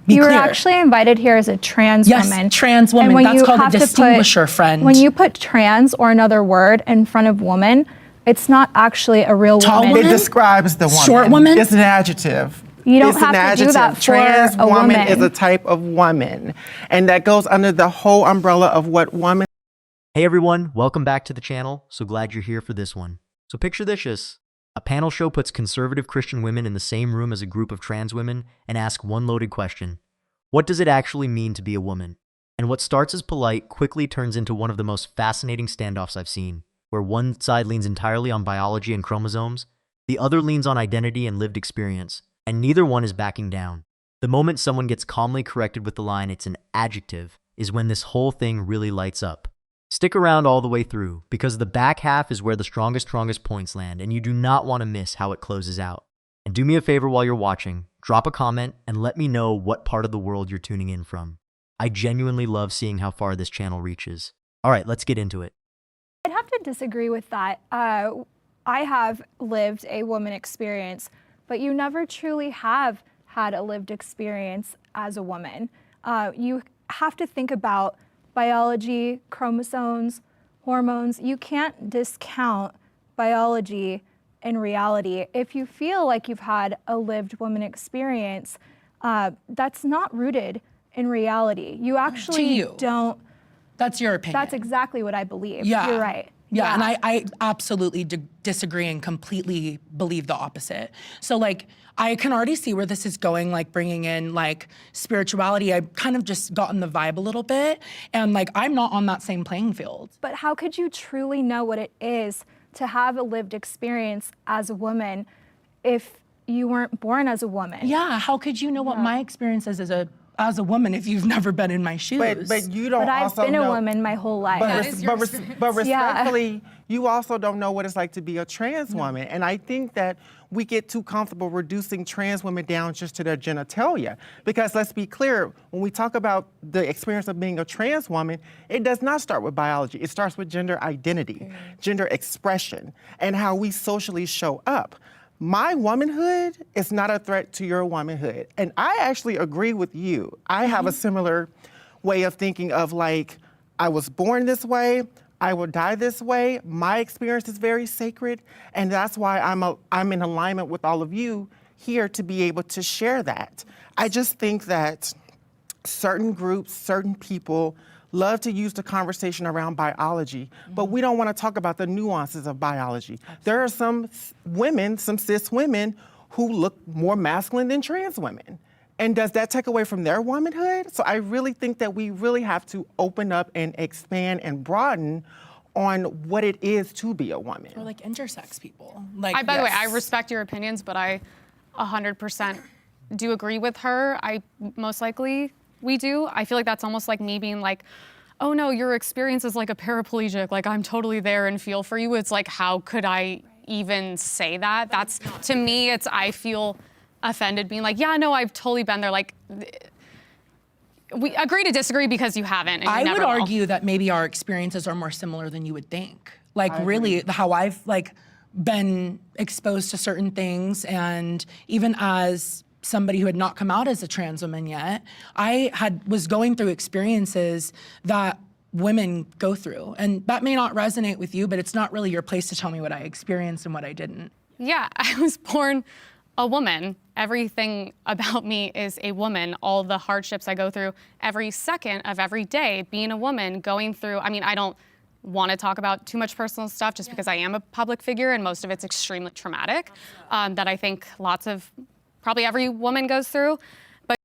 You were clear. actually invited here as a trans woman. Yes, trans woman. And when That's you called a have to distinguisher, friend. When you put trans or another word in front of woman, it's not actually a real Tall woman. woman? It describes the woman. Short woman? It's an adjective. You don't It's have an to adjective. do that for Trans a woman woman. is a type of woman, and that goes under the whole umbrella of what woman. Hey everyone, welcome back to the channel. So glad you're here for this one. So picture this. A panel show puts conservative Christian women in the same room as a group of trans women and asks one loaded question. What does it actually mean to be a woman? And what starts as polite quickly turns into one of the most fascinating standoffs I've seen, where one side leans entirely on biology and chromosomes, the other leans on identity and lived experience, and neither one is backing down. The moment someone gets calmly corrected with the line, "It's an adjective," is when this whole thing really lights up. Stick around all the way through, because the back half is where the strongest points land, and you do not want to miss how it closes out. And do me a favor while you're watching, drop a comment and let me know what part of the world you're tuning in from. I genuinely love seeing how far this channel reaches. All right, let's get into it. I'd have to disagree with that. I have lived a woman experience, but you never truly have had a lived experience as a woman. You have to think about biology, chromosomes, hormones. You can't discount biology in reality. If you feel like you've had a lived woman experience, that's not rooted in reality. You actually don't. That's your opinion. That's exactly what I believe. Yeah. You're right. Yeah, and I absolutely disagree and completely believe the opposite. So like, I can already see where this is going, like bringing in like spirituality. I kind of just gotten the vibe a little bit, and like, I'm not on that same playing field. But how could you truly know what it is to have a lived experience as a woman if you weren't born as a woman? Yeah, how could you know what my experience is as a woman if you've never been in my shoes? But you don't. But I've also been know, a woman my whole life. But respectfully, you also don't know what it's like to be a trans woman. And I think that we get too comfortable reducing trans women down just to their genitalia. Because let's be clear, when we talk about the experience of being a trans woman, it does not start with biology. It starts with gender identity, gender expression, and how we socially show up. My womanhood is not a threat to your womanhood. And I actually agree with you. I have a similar way of thinking of like, I was born this way, I will die this way. My experience is very sacred, and that's why I'm in alignment with all of you here to be able to share that. I just think that certain groups, certain people love to use the conversation around biology, but we don't want to talk about the nuances of biology. There are some women, some cis women, who look more masculine than trans women. And does that take away from their womanhood? So I really think that we really have to open up and expand and broaden on what it is to be a woman. Or like intersex people. Like, by the way, I respect your opinions, but I 100% do agree with her. Most likely we do. I feel like that's almost like me being like, oh no, your experience is like a paraplegic, like I'm totally there and feel for you. It's like, how could I even say that? That's, to me, I feel offended being like, yeah, no, I've totally been there. Like, we agree to disagree because you haven't. And you I would argue that maybe our experiences are more similar than you would think. Like really, how I've like been exposed to certain things, and even as somebody who had not come out as a trans woman yet, I was going through experiences that women go through. And that may not resonate with you, but it's not really your place to tell me what I experienced and what I didn't. Yeah, I was born a woman. Everything about me is a woman. All the hardships I go through every second of every day, being a woman, going through, I mean, I don't want to talk about too much personal stuff just because I am a public figure, and most of it's extremely traumatic, that I think probably every woman goes through. But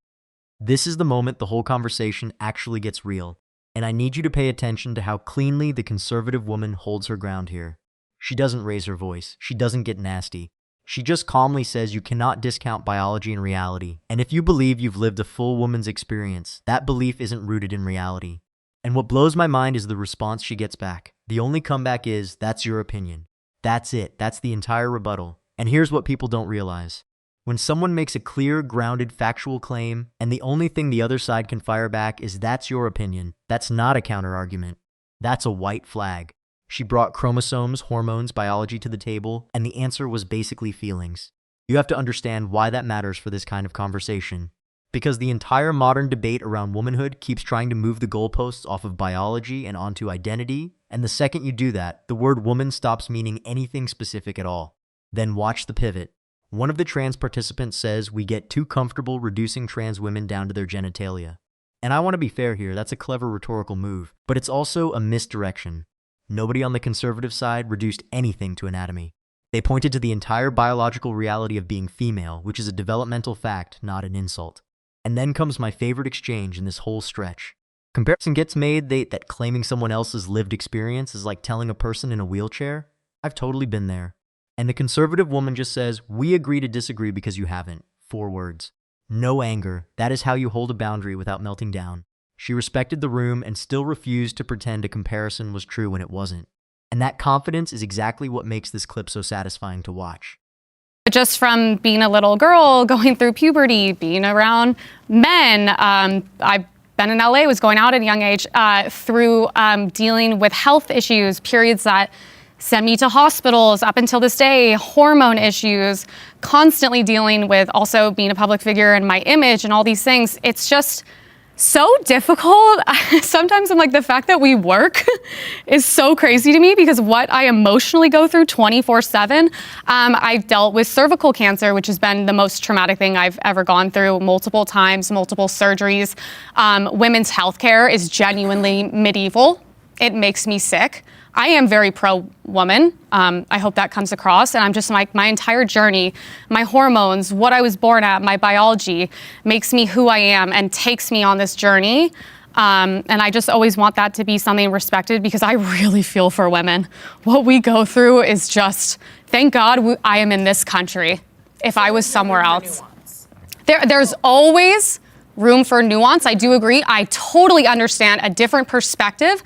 This is the moment the whole conversation actually gets real, and I need you to pay attention to how cleanly the conservative woman holds her ground here. She doesn't raise her voice. She doesn't get nasty. She just calmly says you cannot discount biology and reality, and if you believe you've lived a full woman's experience, that belief isn't rooted in reality. And what blows my mind is the response she gets back. The only comeback is, "That's your opinion." That's it. That's the entire rebuttal. And here's what people don't realize. When someone makes a clear, grounded, factual claim, and the only thing the other side can fire back is "that's your opinion," that's not a counter-argument. That's a white flag. She brought chromosomes, hormones, biology to the table, and the answer was basically feelings. You have to understand why that matters for this kind of conversation. Because the entire modern debate around womanhood keeps trying to move the goalposts off of biology and onto identity, and the second you do that, the word woman stops meaning anything specific at all. Then watch the pivot. One of the trans participants says we get too comfortable reducing trans women down to their genitalia. And I want to be fair here, that's a clever rhetorical move, but it's also a misdirection. Nobody on the conservative side reduced anything to anatomy. They pointed to the entire biological reality of being female, which is a developmental fact, not an insult. And then comes my favorite exchange in this whole stretch. Comparison gets made that claiming someone else's lived experience is like telling a person in a wheelchair. I've totally been there. And the conservative woman just says, we agree to disagree because you haven't. 4 words. No anger. That is how you hold a boundary without melting down. She respected the room and still refused to pretend a comparison was true when it wasn't. And that confidence is exactly what makes this clip so satisfying to watch. Just from being a little girl, going through puberty, being around men, I've been in LA, was going out at a young age, through dealing with health issues, periods that sent me to hospitals up until this day, hormone issues, constantly dealing with also being a public figure and my image and all these things. It's just so difficult. Sometimes I'm like, the fact that we work is so crazy to me because what I emotionally go through 24/7. I've dealt with cervical cancer, which has been the most traumatic thing I've ever gone through, multiple times, multiple surgeries. Women's healthcare is genuinely medieval. It makes me sick. I am very pro-woman. I hope that comes across. And I'm just like, my entire journey, my hormones, what I was born at, my biology makes me who I am and takes me on this journey. And I just always want that to be something respected because I really feel for women. What we go through is just, thank God I am in this country. If I was somewhere else. There's always room for nuance. I do agree. I totally understand a different perspective.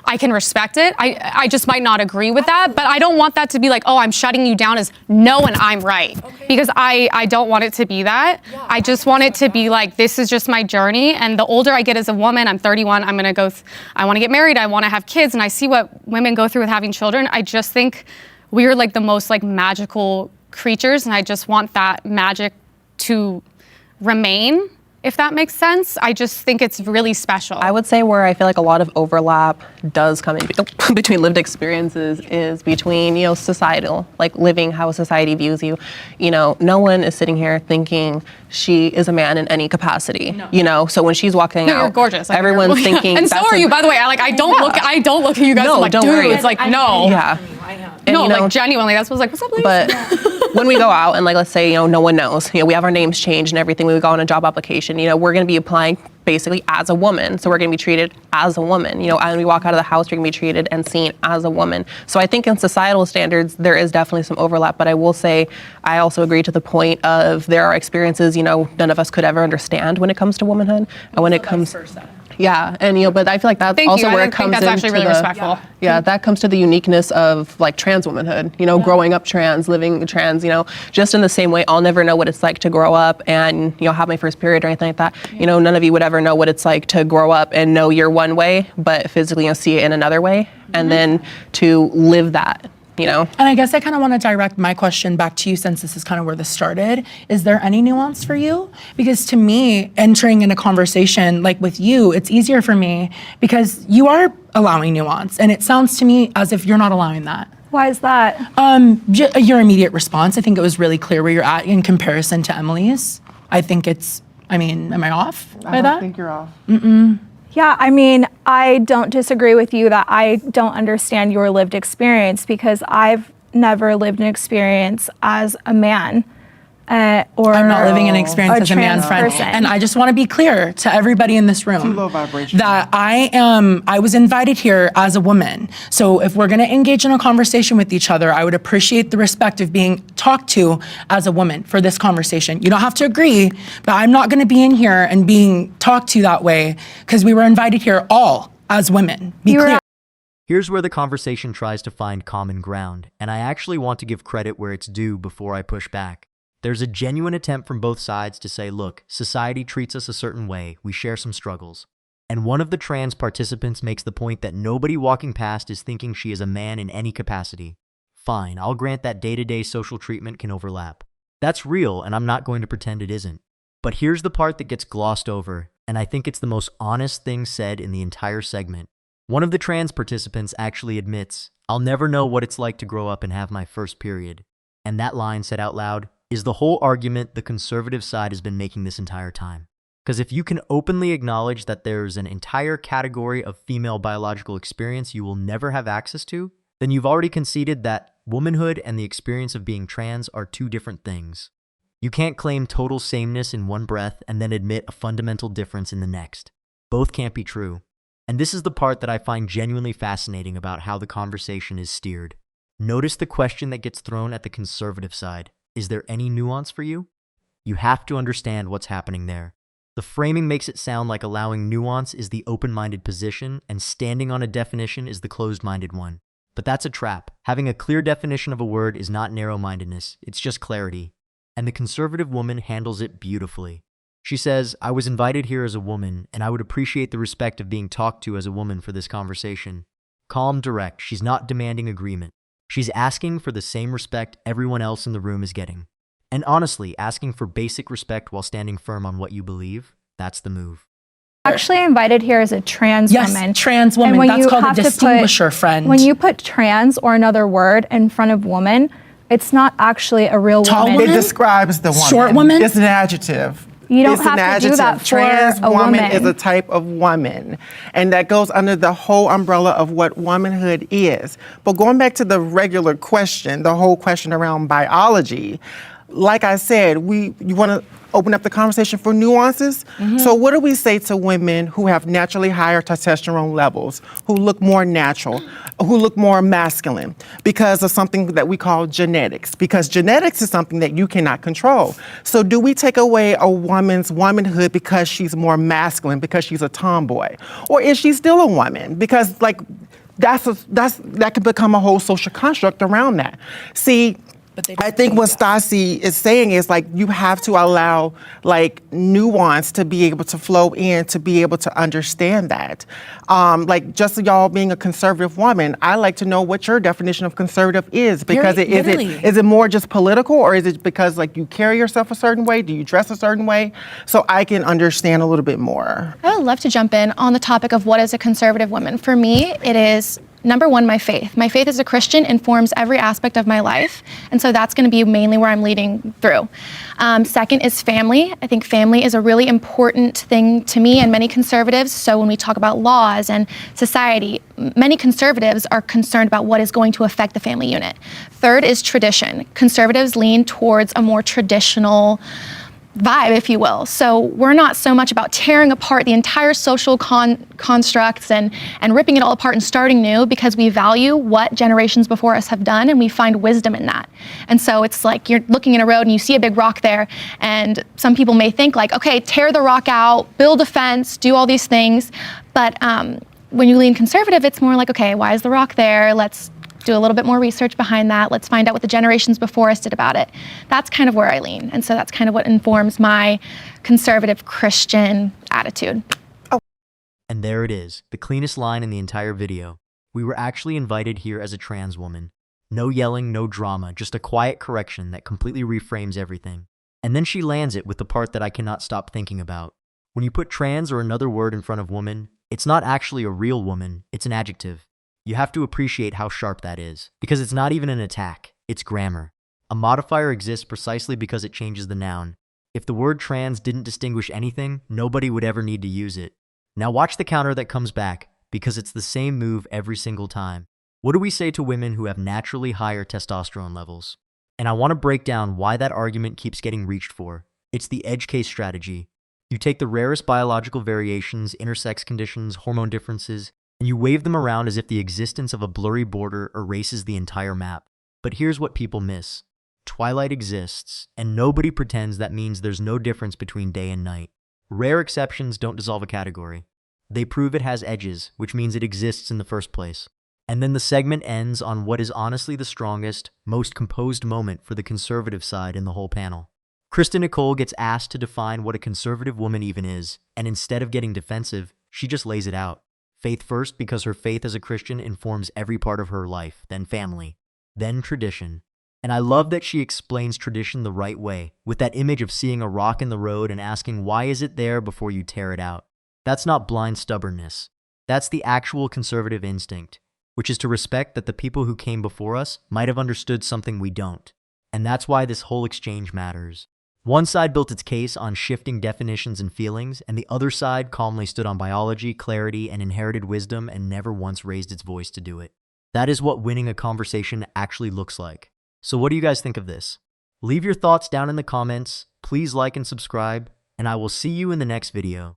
I can respect it. I just might not agree with that, but I don't want that to be like, oh, I'm shutting you down as no and I'm right. Okay. Because I don't want it to be that. Yeah, I just want it to be like, this is just my journey. And the older I get as a woman, I'm 31, I'm gonna go, I wanna get married, I wanna have kids, and I see what women go through with having children. I just think we are like the most like magical creatures, and I just want that magic to remain. If that makes sense. I just think it's really special. I would say where I feel like a lot of overlap does come in between lived experiences is between, societal, like living how society views you. No one is sitting here thinking she is a man in any capacity. No. So when she's walking out, you're gorgeous. Like, everyone's thinking. And so are you, by the way. I don't look at you guys like, don't dude. worry. It's like, no. Yeah. And, no, like genuinely, that's what's like, what's up, ladies? But when we go out and let's say, no one knows, we have our names changed and everything. When we go on a job application, we're going to be applying basically as a woman. So we're going to be treated as a woman, and we walk out of the house, we're going to be treated and seen as a woman. So I think in societal standards, there is definitely some overlap, but I will say, I also agree to the point of there are experiences, none of us could ever understand when it comes to womanhood. And when it comes, yeah, and but I feel like that's also where it comes into that's actually really respectful. Yeah, that comes to the uniqueness of trans womanhood, growing up trans, living trans, just in the same way I'll never know what it's like to grow up and, have my first period or anything like that. None of you would ever know what it's like to grow up and know you're one way, but physically see it in another way. And then to live that. And I guess I kind of want to direct my question back to you since this is kind of where this started. Is there any nuance for you? Because to me, entering in a conversation like with you, it's easier for me because you are allowing nuance. And it sounds to me as if you're not allowing that. Why is that? Your immediate response, I think it was really clear where you're at in comparison to Emily's. I think am I off by that? I don't think you're off. Yeah, I don't disagree with you that I don't understand your lived experience because I've never lived an experience as a man. Or I'm not living an experience as a man friend. Person. And I just want to be clear to everybody in this room Too low vibration. that I was invited here as a woman. So if we're going to engage in a conversation with each other, I would appreciate the respect of being talked to as a woman for this conversation. You don't have to agree, but I'm not going to be in here and being talked to that way because we were invited here all as women. Be clear. Here's where the conversation tries to find common ground, and I actually want to give credit where it's due before I push back. There's a genuine attempt from both sides to say, look, society treats us a certain way, we share some struggles. And one of the trans participants makes the point that nobody walking past is thinking she is a man in any capacity. Fine, I'll grant that day-to-day social treatment can overlap. That's real, and I'm not going to pretend it isn't. But here's the part that gets glossed over, and I think it's the most honest thing said in the entire segment. One of the trans participants actually admits, "I'll never know what it's like to grow up and have my first period." And that line said out loud is the whole argument the conservative side has been making this entire time. Because if you can openly acknowledge that there's an entire category of female biological experience you will never have access to, then you've already conceded that womanhood and the experience of being trans are two different things. You can't claim total sameness in one breath and then admit a fundamental difference in the next. Both can't be true. And this is the part that I find genuinely fascinating about how the conversation is steered. Notice the question that gets thrown at the conservative side. Is there any nuance for you? You have to understand what's happening there. The framing makes it sound like allowing nuance is the open-minded position and standing on a definition is the closed-minded one. But that's a trap. Having a clear definition of a word is not narrow-mindedness, it's just clarity. And the conservative woman handles it beautifully. She says, "I was invited here as a woman, and I would appreciate the respect of being talked to as a woman for this conversation." Calm, direct, she's not demanding agreement. She's asking for the same respect everyone else in the room is getting. And honestly, asking for basic respect while standing firm on what you believe, that's the move. Actually invited here as a trans Yes, woman. trans And woman. when That's you called a have to put- distinguisher, friend. When you put trans or another word in front of woman, it's not actually a real Tall woman. woman? It describes the woman. Short woman? It's an adjective. You don't It's an have to do adjective. that for Trans a woman woman. is a type of woman, and that goes under the whole umbrella of what womanhood is. But going back to the regular question, the whole question around biology, like I said, you want to open up the conversation for nuances. So what do we say to women who have naturally higher testosterone levels, who look more natural, who look more masculine because of something that we call genetics? Because genetics is something that you cannot control. So do we take away a woman's womanhood because she's more masculine, because she's a tomboy? Or is she still a woman? Because like that could become a whole social construct around that. See, I think what Stassi is saying is like you have to allow like nuance to be able to flow in, to be able to understand that. Like just y'all being a conservative woman, I like to know what your definition of conservative is, because Literally. is it more just political, or is it because like you carry yourself a certain way? Do you dress a certain way? So I can understand a little bit more. I would love to jump in on the topic of what is a conservative woman. For me, it is number one, my faith. My faith as a Christian informs every aspect of my life, and so that's going to be mainly where I'm leading through. Second is family. I think family is a really important thing to me and many conservatives. So when we talk about laws and society, many conservatives are concerned about what is going to affect the family unit. Third is tradition. Conservatives lean towards a more traditional vibe, if you will. So we're not so much about tearing apart the entire social constructs and ripping it all apart and starting new, because we value what generations before us have done and we find wisdom in that. And so it's like you're looking in a road and you see a big rock there, and some people may think like, okay, tear the rock out, build a fence, do all these things. But when you lean conservative, it's more like, okay, why is the rock there? Let's do a little bit more research behind that. Let's find out what the generations before us did about it. That's kind of where I lean. And so that's kind of what informs my conservative Christian attitude. And there it is, the cleanest line in the entire video. We were actually invited here as a trans woman. No yelling, no drama, just a quiet correction that completely reframes everything. And then she lands it with the part that I cannot stop thinking about. When you put trans or another word in front of woman, it's not actually a real woman, it's an adjective. You have to appreciate how sharp that is, because it's not even an attack, it's grammar. A modifier exists precisely because it changes the noun. If the word trans didn't distinguish anything, nobody would ever need to use it. Now watch the counter that comes back, because it's the same move every single time. What do we say to women who have naturally higher testosterone levels? And I want to break down why that argument keeps getting reached for. It's the edge case strategy. You take the rarest biological variations, intersex conditions, hormone differences, and you wave them around as if the existence of a blurry border erases the entire map. But here's what people miss. Twilight exists, and nobody pretends that means there's no difference between day and night. Rare exceptions don't dissolve a category. They prove it has edges, which means it exists in the first place. And then the segment ends on what is honestly the strongest, most composed moment for the conservative side in the whole panel. Kristen Nicole gets asked to define what a conservative woman even is, and instead of getting defensive, she just lays it out. Faith first, because her faith as a Christian informs every part of her life, then family, then tradition. And I love that she explains tradition the right way, with that image of seeing a rock in the road and asking why is it there before you tear it out. That's not blind stubbornness. That's the actual conservative instinct, which is to respect that the people who came before us might have understood something we don't. And that's why this whole exchange matters. One side built its case on shifting definitions and feelings, and the other side calmly stood on biology, clarity, and inherited wisdom and never once raised its voice to do it. That is what winning a conversation actually looks like. So what do you guys think of this? Leave your thoughts down in the comments, please like and subscribe, and I will see you in the next video.